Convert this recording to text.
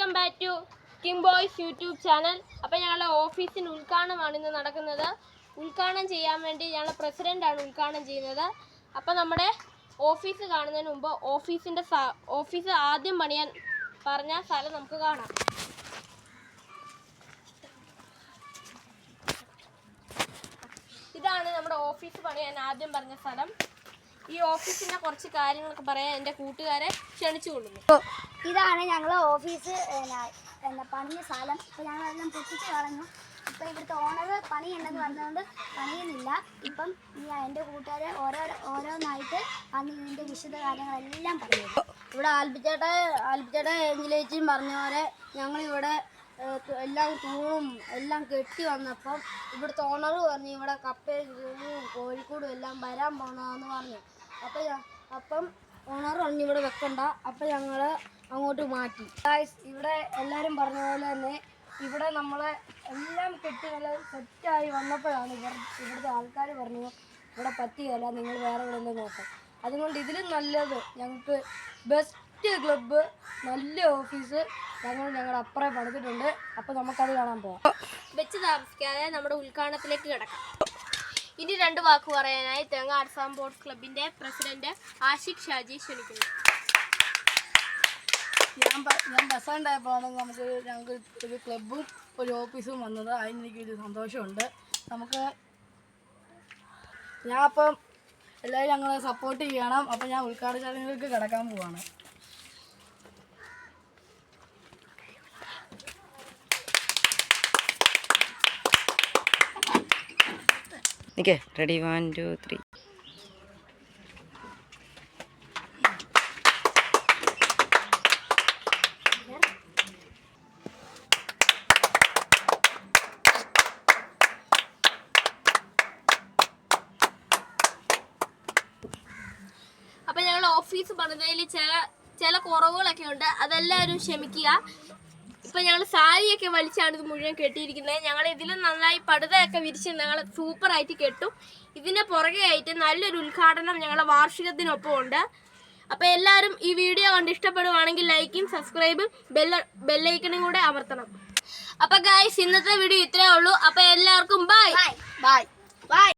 Welcome back to king boys YouTube channel. അപ്പോൾ ഞങ്ങളുടെ ഓഫീസിന് ഉദ്ഘാടനമാണ് ഇന്ന് നടക്കുന്നത്. ഉദ്ഘാടനം ചെയ്യാൻ വേണ്ടി ഞങ്ങളുടെ പ്രസിഡൻ്റാണ് ഉദ്ഘാടനം ചെയ്യുന്നത്. അപ്പോൾ നമ്മുടെ ഓഫീസ് കാണുന്നതിന് മുമ്പ് ഓഫീസ് ആദ്യം പണിയാൻ പറഞ്ഞ സ്ഥലം നമുക്ക് കാണാം. ഇതാണ് നമ്മുടെ ഓഫീസ് പണിയാൻ ആദ്യം പറഞ്ഞ സ്ഥലം. ഈ ഓഫീസിൻ്റെ കുറച്ച് കാര്യങ്ങളൊക്കെ പറയാൻ എൻ്റെ കൂട്ടുകാരെ ക്ഷണിച്ചു കൊള്ളുന്നു. ഇതാണ് ഞങ്ങൾ ഓഫീസ് പണിയ സ്ഥലം. ഇപ്പോൾ ഞങ്ങളെല്ലാം പൊട്ടിച്ച് കളഞ്ഞു. ഇപ്പോൾ ഇവിടുത്തെ ഓണർ പണിയുണ്ടെന്ന് പറഞ്ഞതുകൊണ്ട് പണിയുന്നില്ല. ഇപ്പം എൻ്റെ കൂട്ടുകാരെ ഓരോന്നായിട്ട് വന്ന് ഇതിൻ്റെ വിശദ കാര്യങ്ങളെല്ലാം പറയും. ഇവിടെ ആൽപ്പിച്ചേട്ട ഏഞ്ചലേച്ചിയും പറഞ്ഞ പോലെ ഞങ്ങളിവിടെ എല്ലാം തൂണും എല്ലാം കെട്ടി വന്നപ്പം ഇവിടുത്തെ ഓണർ പറഞ്ഞു ഇവിടെ കപ്പയും കോഴിക്കോടും എല്ലാം വരാൻ പോകണമെന്ന് പറഞ്ഞു. അപ്പം ഓണർ പറഞ്ഞു ഇവിടെ വെക്കണ്ട. അപ്പം ഞങ്ങൾ അങ്ങോട്ട് മാറ്റി. ഇവിടെ എല്ലാവരും പറഞ്ഞ പോലെ തന്നെ ഇവിടെ നമ്മളെ എല്ലാം കെട്ടി നല്ല സെറ്റായി വന്നപ്പോഴാണ് ഇവിടുത്തെ ആൾക്കാർ പറഞ്ഞു ഇവിടെ പറ്റിയല്ല, നിങ്ങൾ വേറെ എവിടെ നോക്കാം. അതുകൊണ്ട് ഇതിലും നല്ലത് ഞങ്ങൾക്ക് ബെസ്റ്റ് ക്ലബ്ബ്, നല്ല ഓഫീസ് ഞങ്ങളുടെ അപ്പുറം പണിതിട്ടുണ്ട്. അപ്പോൾ നമുക്കത് കാണാൻ പോകാം. വെച്ച് താമസിക്കാതെ നമ്മുടെ ഉദ്ഘാടനത്തിലേക്ക് കിടക്കാം. ഇനി 2 വാക്ക് പറയാനായി തെങ്ങാട് സ്പോർട്സ് ക്ലബിൻ്റെ പ്രസിഡന്റ് ആഷിഖ് ഷാജി ക്ഷണിക്കുന്നു. ഞാൻ ബസ്സുണ്ടായപ്പോഴാണ് ഞങ്ങൾക്ക് ഒരു ക്ലബ്ബും ഒരു ഓഫീസും വന്നത്. അതിന് എനിക്കൊരു സന്തോഷമുണ്ട്. ഞാൻ അപ്പം എല്ലാവരും ഞങ്ങളെ സപ്പോർട്ട് ചെയ്യണം. അപ്പം ഞാൻ ഉദ്ഘാടന ചടങ്ങുകൾക്ക് കിടക്കാൻ പോവാണ്. റെഡി 1 2 3. അപ്പം ഞങ്ങൾ ഓഫീസ് പണിതതിൽ ചില കുറവുകളൊക്കെ ഉണ്ട്, അതെല്ലാവരും ക്ഷമിക്കുക. ഇപ്പം ഞങ്ങൾ സാരിയൊക്കെ വലിച്ചാണ് ഇത് മുഴുവൻ കെട്ടിയിരിക്കുന്നത്. ഞങ്ങൾ ഇതിലും നന്നായി പടുതയൊക്കെ വിരിച്ച് ഞങ്ങൾ സൂപ്പറായിട്ട് കെട്ടും. ഇതിൻ്റെ പുറകെ ആയിട്ട് നല്ലൊരു ഉദ്ഘാടനം ഞങ്ങളുടെ വാർഷികത്തിനൊപ്പം ഉണ്ട്. അപ്പോൾ എല്ലാവരും ഈ വീഡിയോ കണ്ട് ഇഷ്ടപ്പെടുവാണെങ്കിൽ ലൈക്കും സബ്സ്ക്രൈബും ബെല്ലൈക്കണും കൂടെ അമർത്തണം. അപ്പോൾ ഗായ്സ്, ഇന്നത്തെ വീഡിയോ ഇത്രയേ ഉള്ളൂ. അപ്പോൾ എല്ലാവർക്കും ബൈ.